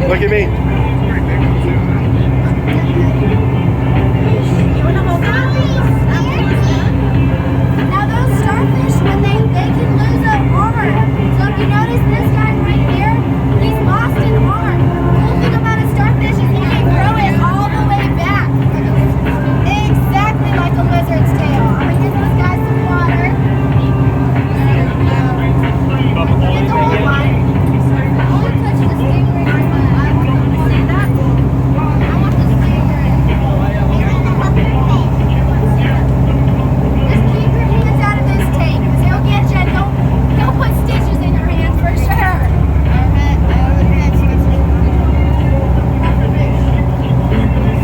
Look at me. You want to hold that? Now those starfish, when they can lose an arm. So if you notice this guy right here, he's lost an arm. The cool thing about a starfish is he can grow it all the way back. Exactly like a lizard's tail. I'm going to give those guys some water. It's all mine. Only touch the stingray. I want them to see that. I want the stingray. Just keep your hands out of this tank, because he'll get you and he'll put stitches in your hands for sure.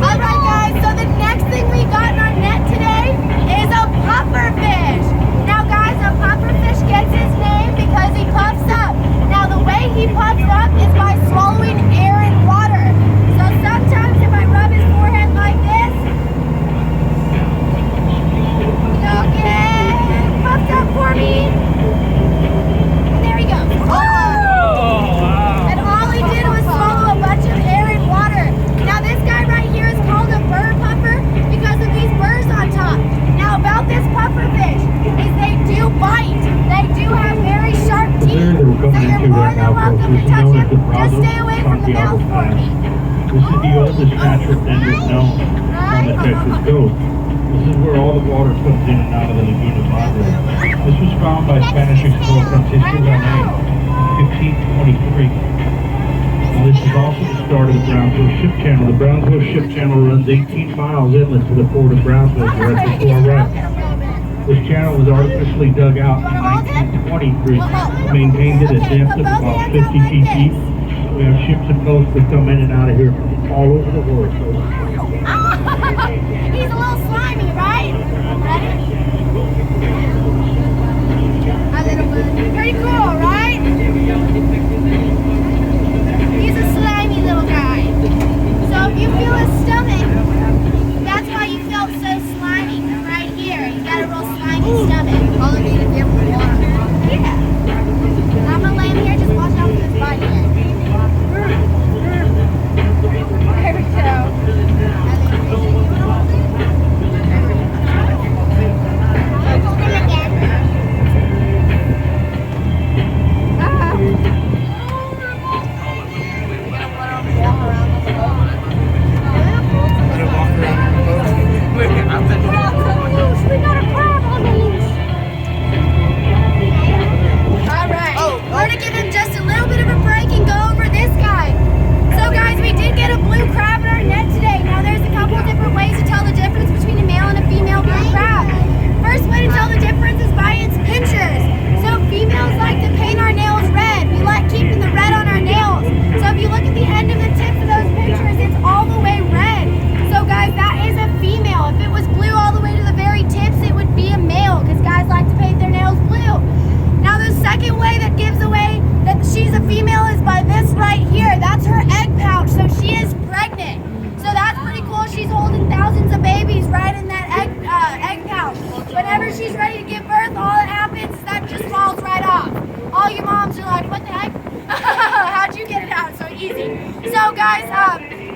Alright guys, so the next thing we got in our net today is a pufferfish. Now guys, a pufferfish gets his name because he puffs up. Now the way he puffs up is by swallowing air and water. So sometimes if I rub his forehead like this, he'll get puffed up for me. And there he goes. Oh! And all he did was swallow a bunch of air and water. Now this guy right here is called a burr puffer because of these burrs on top. Now about this pufferfish is they do bite. They do have very sharp teeth. So you're more than welcome to touch him. Just stay away from the mouth for me. This is the oldest natural dendrit known on the Texas coast. This is where all the water comes in and out of the Laguna Madre. This was found by Spanish explorer Francisco Rene in 1523. Now, this is also the start of the Brownsville Ship Channel. The Brownsville Ship Channel runs 18 miles inland to the port of Brownsville, directly to our right. This channel was artificially dug out in 1923, maintained at a depth of about 50 feet deep. We have ships and boats that come in and out of here from all over the world. He's a little slimy, right? Ready? Pretty cool, right? He's a slimy little guy. So if you feel his stomach, that's why you felt so slimy. Right here, he's got a real slimy stomach. All I need is give him water. Yeah. I'm gonna lay him here, just watch out for his body. There we go.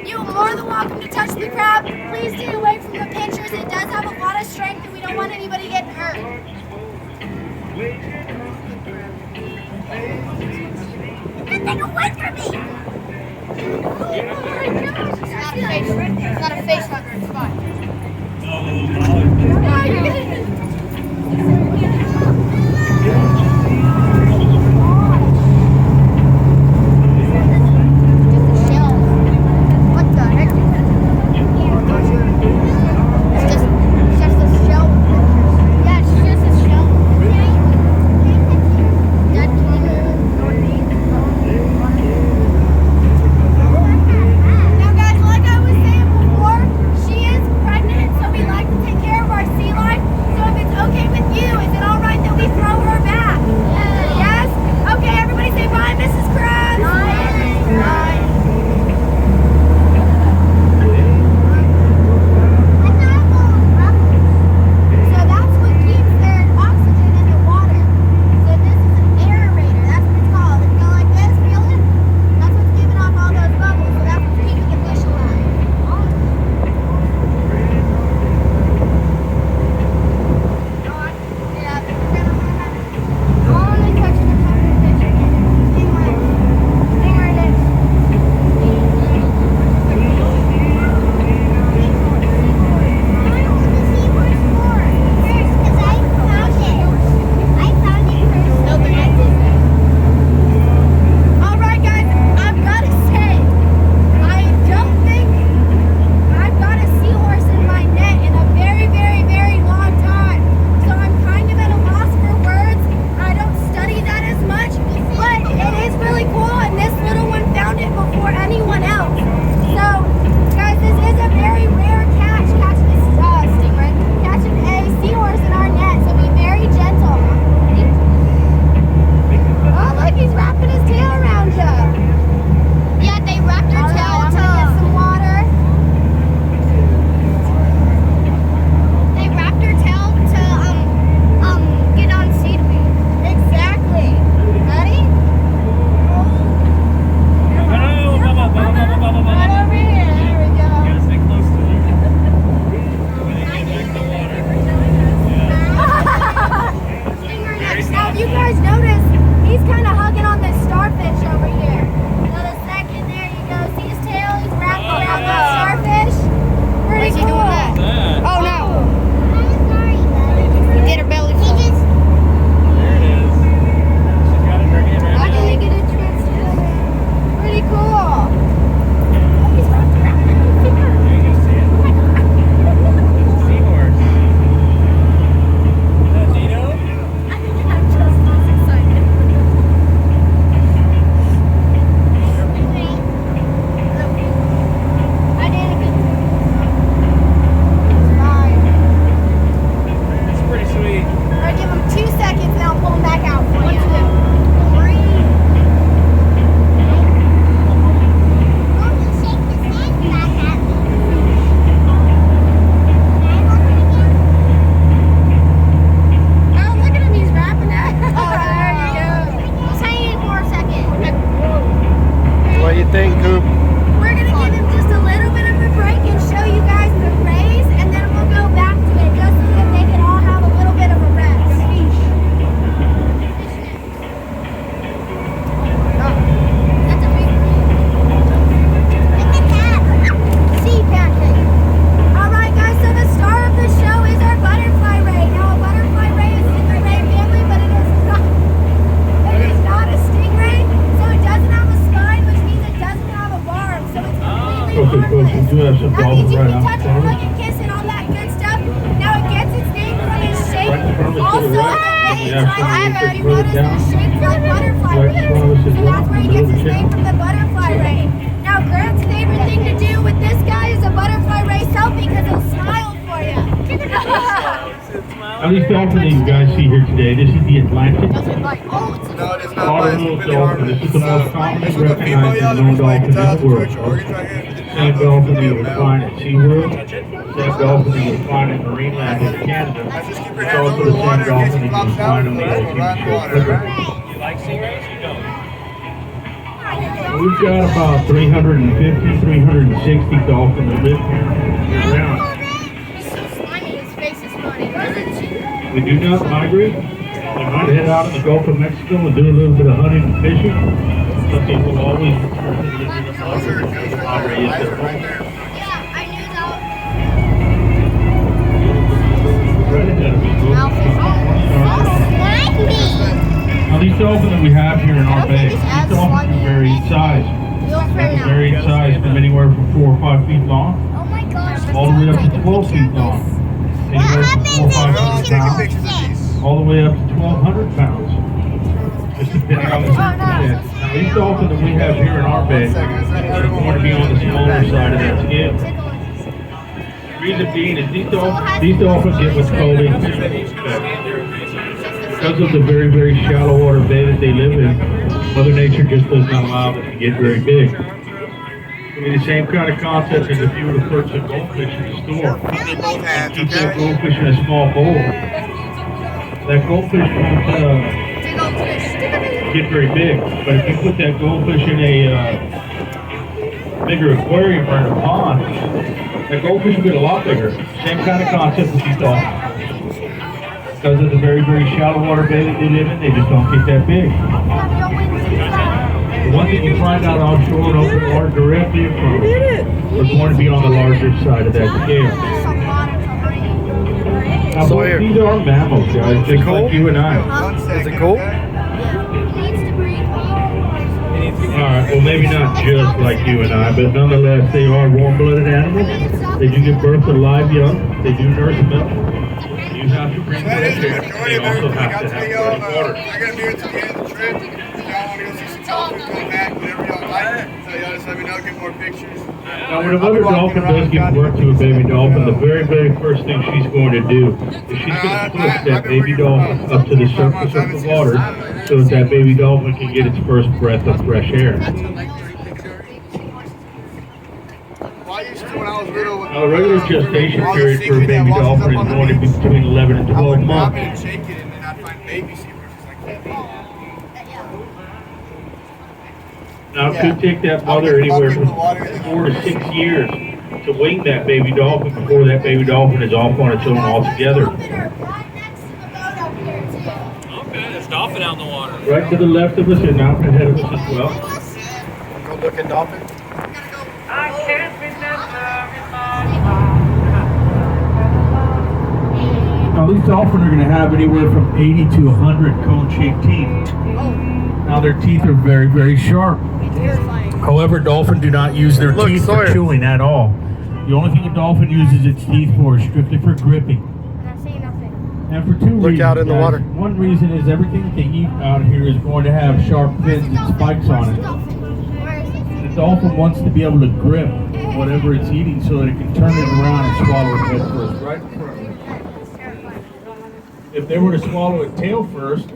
You're more than welcome to touch the crab. Please stay away from the pinchers. It does have a lot of strength and we don't want anybody getting hurt. Get that thing away from me! It's not a face hugger, it's fine. Oh, you're getting sea life. coop. We're gonna give him just a little bit of a break and show you guys the rays, and then we'll go back to it just so that they can all have a little bit of a rest. That's a big sea pancake. All right, guys. So the star of the show is our butterfly ray. Now, a butterfly ray is in the ray family, but it is not a stingray. So it doesn't have a spine, which means it doesn't have a barb. So it's completely harmless. We do have some That means you dolphins right can out touch it, hug and kiss and all that good stuff. Now it gets its name from its shape. Also, the veins right there, you notice they're shaped like butterfly wings. So that's where he gets his name from, the butterfly ray. Now Grant's favorite thing to do with this guy is a butterfly ray selfie because he'll smile for you. Now these dolphins that you guys see here today, this is the Atlantic No, it is not. It's bottlenose really dolphin. harmless. This is the most commonly This was a female, recognized yeah, known there was like dolphin in the 2,000 world. twitch organs right here. Same dolphin that you would find at SeaWorld, same dolphin that you would find in Marineland in Canada. Just keep your It's hands also over the the water same in case dolphin it that you flops would out. find on the Right in TV show water, Flipper. right? You like stingrays? You don't. We've got about 350, 360 dolphins that live here year-round. He's so slimy, his face is funny. We do not migrate. We might head out in the Gulf of Mexico and do a little bit of hunting and fishing, but they will always return to the Laguna Madre because the Madre is their home. Yeah, I knew that. Right ahead of us, Slimy. Now these dolphins that we have here in our bay, these dolphins vary in size. They can vary in size from anywhere from 4 or 5 feet long, Oh my gosh. all the way up to 12 feet long. Anywhere from 4 or 500 pounds, all the way up to 1,200 pounds. Just depending on the circumstance. Now these dolphins that we have here in our bay are going to be on the smaller side of that scale. The reason being is these dolphins get what's called a fishery effect. Because of the very, very shallow water bay that they live in, Mother Nature just does not allow them to get very big. It'll be the same kind of concept as if you were to purchase a goldfish in the store. Need both hands, Keep that okay? goldfish in a small bowl. That goldfish won't get very big, but if you put that goldfish in a bigger aquarium or in a pond, that goldfish will get a lot bigger. Same kind of concept with these dolphins. Because of the very, very shallow water bay that they live in, they just don't get that big. The ones that you find out offshore and open water directly from are going to be on the larger side of that scale. Now, Sawyer. these are mammals, guys, just like you and I. Is it cool? Alright, well maybe not just like you and I, but nonetheless they are warm-blooded animals. They do give birth to live young. They do nurse milk. You have to bring That is the fresh air. majority They of also everything. have I'll to tell have y'all, fresh water. I gotta be here till the end of the trip. If y'all want to go see some dolphins, come back, whatever y'all like. So y'all just let me know, get more pictures. Now when a mother dolphin does give birth to a baby dolphin, the very, very first thing she's going to do is she's going to push that baby dolphin up to the surface of the water so that that baby dolphin can get its first breath of fresh air. Well, I used to when I was little. Now, the regular gestation period for a baby dolphin is going to be between 11 and I 12 would pop it months. and shake it, and then I'd find baby sea roosters like that. Now, it could take that mother anywhere from 4 to 6 years to wean that baby dolphin before that baby dolphin is off on its own altogether. Okay, there's dolphin out in the water. Right to the left of us and out ahead of us as well. Go look at dolphin. Now, these dolphins are going to have anywhere from 80 to 100 cone-shaped teeth. Now, their teeth are very, very sharp. However, dolphins do not use their Look, teeth Sawyer. for chewing at all. The only thing a dolphin uses its teeth for is strictly for gripping. And for two reasons. out in the guys. water. One reason is everything that they eat out here is going to have sharp fins and spikes on it. The dolphin wants to be able to grip whatever it's eating so that it can turn it around and swallow it head first, right in front of it. If they were to swallow it tail first,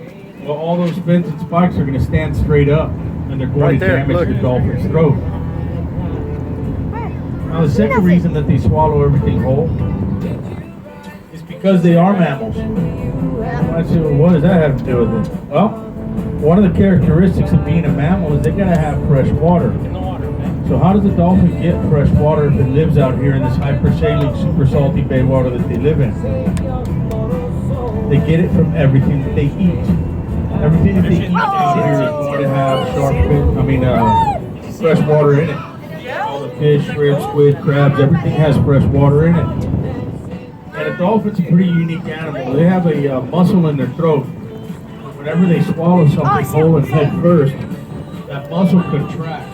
well, all those fins and spikes are going to stand straight up, and they're going Right to there, damage look. the dolphin's throat. Now, the second reason that they swallow everything whole is because they are mammals. I say, well, what does that have to do with it? Well, one of the characteristics of being a mammal is they got to have fresh water. In the water, okay? So how does a dolphin get fresh water if it lives out here in this hypersaline, super salty bay water that they live in? They get it from everything that they eat. Everything that they eat out here is going to have fresh water in it. All the fish, shrimp, squid, crabs, everything has fresh water in it. And a dolphin's a pretty unique animal. They have a muscle in their throat. Whenever they swallow something whole and head first, that muscle contracts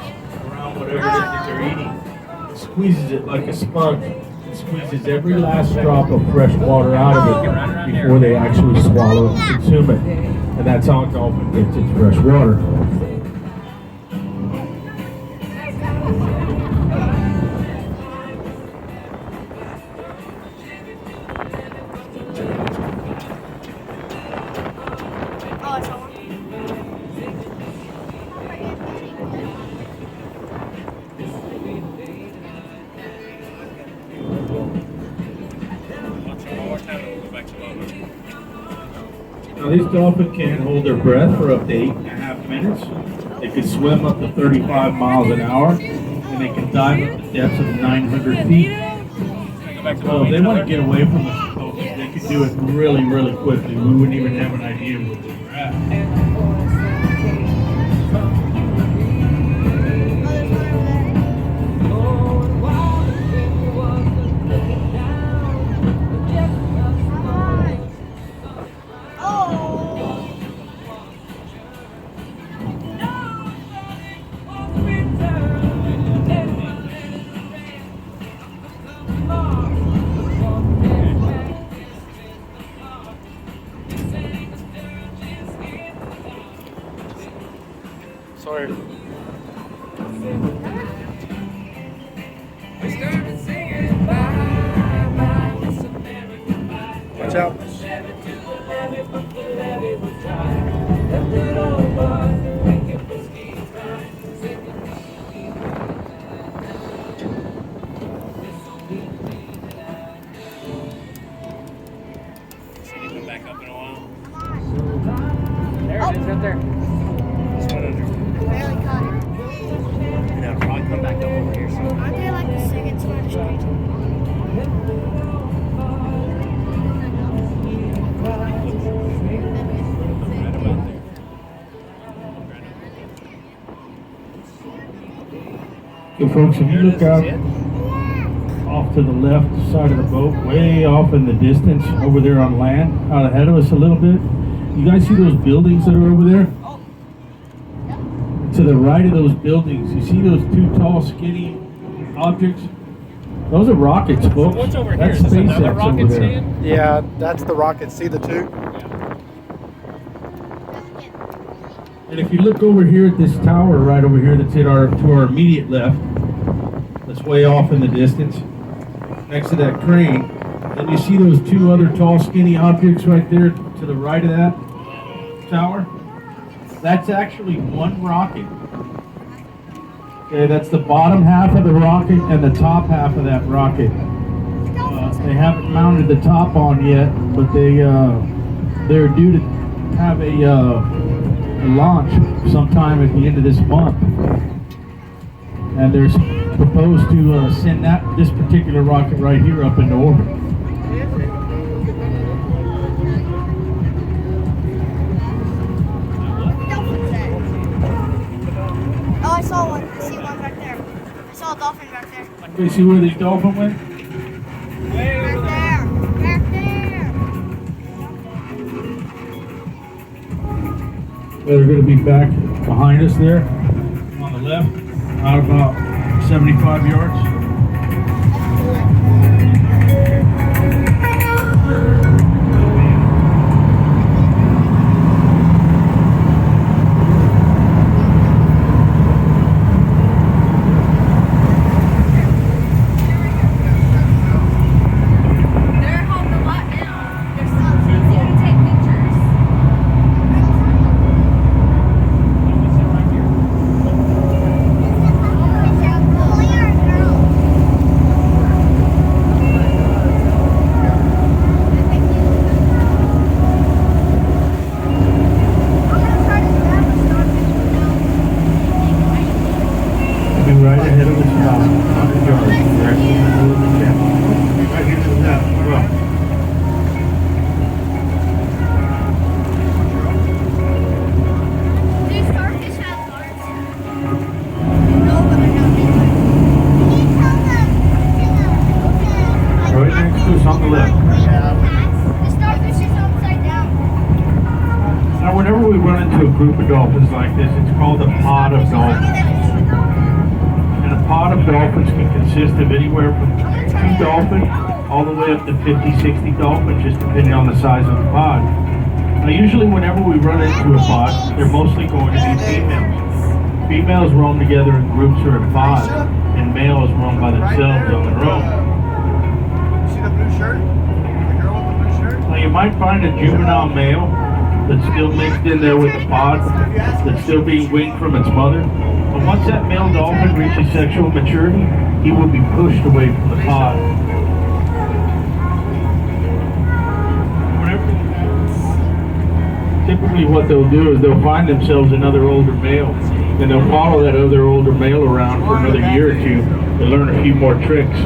around whatever it is that they're eating. It squeezes it like a sponge. It squeezes every last drop of fresh water out of it before they actually swallow and consume it. And that's how a dolphin gets its fresh water. Now these dolphins can hold their breath for up to 8.5 minutes. They can swim up to 35 miles an hour, and they can dive up to depths of 900 feet. So if they want to get away from the boat, they can do it really, really quickly. We wouldn't even have an idea where they were at. Sorry. Watch out. Back up in a while. There it is, right there. This one under. Barely caught it. And I'll probably come back up over here. So. Aren't they like the second sort of street? Right about there. Okay, folks, if you look out off to the left side of the boat, way off in the distance, over there on land, out ahead of us a little bit, you guys see those buildings that are over there? To the right of those buildings, you see those two tall, skinny objects? Those are rockets, folks. What's over here? That's Is this another SpaceX rocket over there. stand? Yeah, that's the rocket. See the two? And if you look over here at this tower right over here that's to our immediate left, that's way off in the distance, next to that crane, then you see those two other tall, skinny objects right there to the right of that tower? That's actually one rocket. Okay, that's the bottom half of the rocket and the top half of that rocket. They haven't mounted the top on yet, but they're due to have a launch sometime at the end of this month. And they're proposed to send this particular rocket right here up into orbit. Oh, I saw one. I see one back there. I saw a dolphin back there. You see where the dolphin went? Back there. Back there. They're going to be back behind us there on the left, out about 75 yards. They're home a lot now. They're so easy to take pictures. Only our girls. of us about 100 yards directly in the middle of the channel. Right here to the left as well. Do starfish have hearts? No, but they're not big ones. Can you tell them? Right next to us on the left. The starfish is upside down. Now, whenever we run into a group of dolphins like this, it's called a pod of dolphins. And a pod of dolphins can consist of anywhere from 2 dolphins all the way up to 50, 60 dolphins, just depending on the size of the pod. Now, usually whenever we run into a pod, they're mostly going to be females. Females roam together in groups or in pods, and males roam by themselves on their own. See the blue shirt? The girl with the blue shirt? Now, you might find a juvenile male that's still mixed in there with the pod, that's still being weaned from its mother. But once that male dolphin reaches sexual maturity, he will be pushed away from the pod. Typically what they'll do is they'll find themselves another older male, and they'll follow that other older male around for another year or two to learn a few more tricks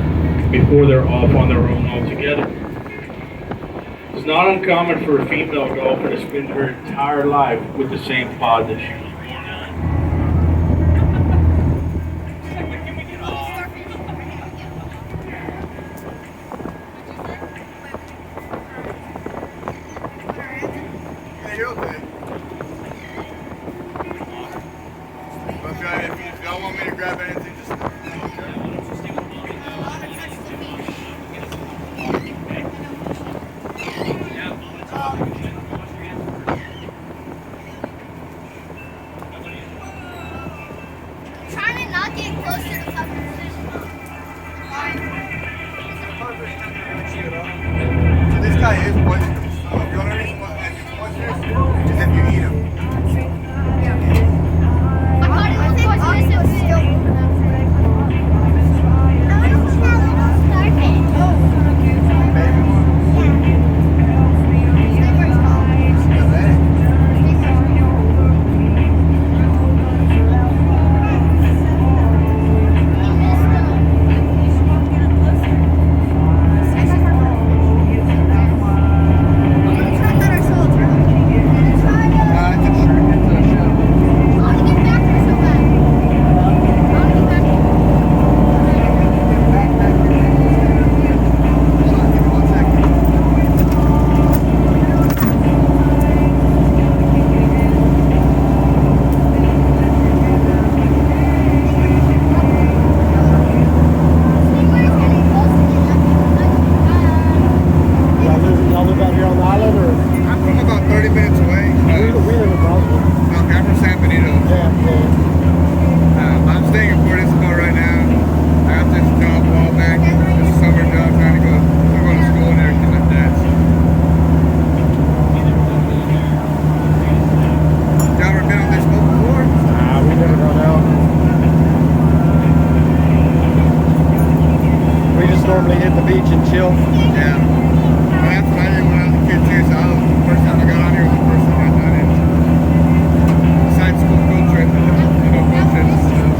before they're off on their own altogether. It's not uncommon for a female dolphin to spend her entire life with the same pod that she was born in. Yeah, you're okay. Okay, if you don't want me to grab anything, just... Trying to not get closer to cover. So this guy is poisonous. The only reason why he's poisonous is if you eat him. I thought it was poisonous and still moving outside. I want to see that little starfish. Baby one. Stay where it's called. The leg. Y'all live out here on the island, or? I'm from about 30 minutes away. We live in Brownsville. Okay, I'm from San Benito. Yeah. I'm staying in Port Isabel right now. I got this job a while back. This summer job, trying to go to school and everything like that. Y'all ever been on this boat before? We never gone out. We just normally hit the beach and chill. Yeah. Well, that's what I did when I was a kid too. So the first time I got on here was the first time I done it. Besides school field trip, boat trips and stuff.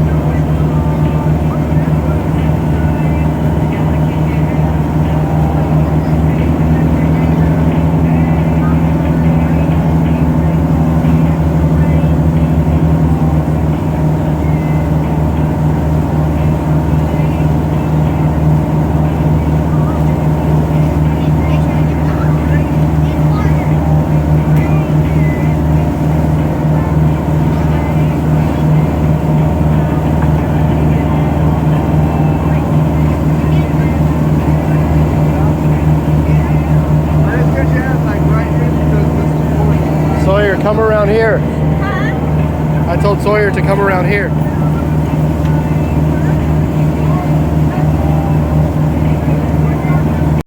Sawyer, come around here. Huh? I told Sawyer to come around here.